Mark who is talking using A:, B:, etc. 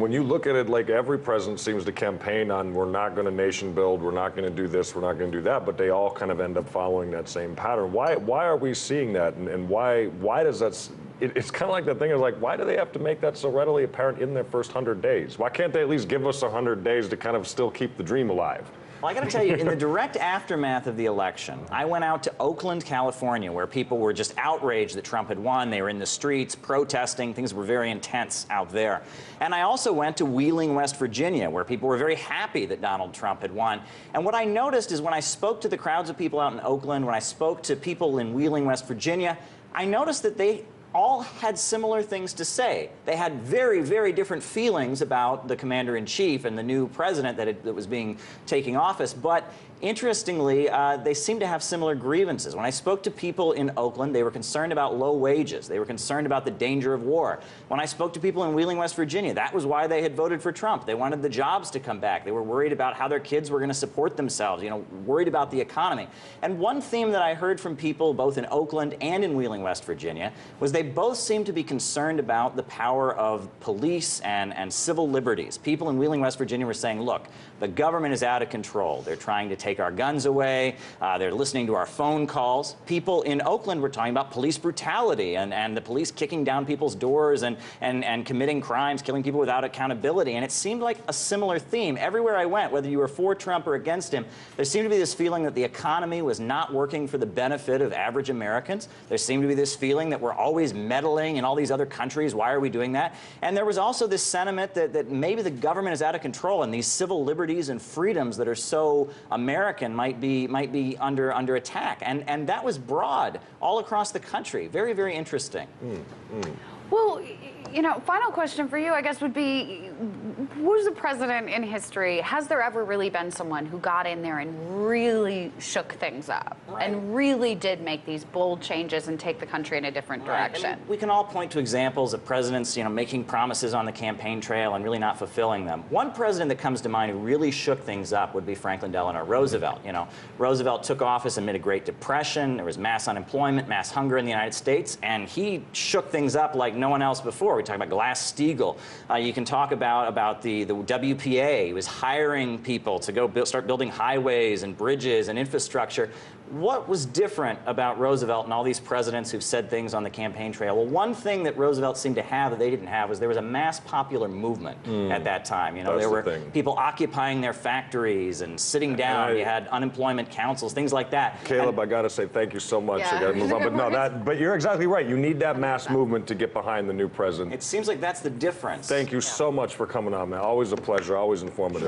A: When you look at it, like every president seems to campaign on, we're not going to nation build, we're not going to do this, we're not going to do that, but they all kind of end up following that same pattern. Why are we seeing that, and why does that? It's kind of like the thing is like, why do they have to make that so readily apparent in their first 100 days? Why can't they at least give us 100 days to kind of still keep the dream alive?
B: Well, I got to tell you, in the direct aftermath of the election, I went out to Oakland, California, where people were just outraged that Trump had won. They were in the streets protesting. Things were very intense out there. And I also went to Wheeling, West Virginia, where people were very happy that Donald Trump had won. And what I noticed is when I spoke to the crowds of people out in Oakland, when I spoke to people in Wheeling, West Virginia, I noticed that they all had similar things to say. They had very, very different feelings about the commander-in-chief and the new president that was taking office, but interestingly, they seemed to have similar grievances. When I spoke to people in Oakland, they were concerned about low wages. They were concerned about the danger of war. When I spoke to people in Wheeling, West Virginia, that was why they had voted for Trump. They wanted the jobs to come back. They were worried about how their kids were going to support themselves, worried about the economy. And one theme that I heard from people both in Oakland and in Wheeling, West Virginia, was they both seemed to be concerned about the power of police and civil liberties. People in Wheeling, West Virginia were saying, look, the government is out of control. They're trying to take our guns away. They're listening to our phone calls. People in Oakland were talking about police brutality and the police kicking down people's doors and committing crimes, killing people without accountability. And it seemed like a similar theme. Everywhere I went, whether you were for Trump or against him, there seemed to be this feeling that the economy was not working for the benefit of average Americans. There seemed to be this feeling that we're always meddling in all these other countries. Why are we doing that? And there was also this sentiment that maybe the government is out of control and these civil liberties and freedoms that are so American might be under attack. And that was broad all across the country. Very, very interesting.
C: Well, final question for you, I guess, would be, who's a president in history? Has there ever really been someone who got in there and really shook things up and really did make these bold changes and take the country in a different direction?
B: We can all point to examples of presidents, making promises on the campaign trail and really not fulfilling them. One president that comes to mind who really shook things up would be Franklin Delano Roosevelt. Roosevelt took office amid a Great Depression. There was mass unemployment, mass hunger in the United States, and he shook things up like no one else before. We talk about Glass-Steagall. You can talk about the WPA. He was hiring people to go start building highways and bridges and infrastructure. What was different about Roosevelt and all these presidents who've said things on the campaign trail? Well, one thing that Roosevelt seemed to have that they didn't have was there was a mass popular movement at that time. There were people occupying their factories and sitting down. You had unemployment councils, things like that.
A: Caleb, I got to say thank you so much. I got to move on. But you're exactly right. You need that mass movement to get behind the new president.
B: It seems like that's the difference.
A: Thank you so much for coming on, man. Always a pleasure, always informative.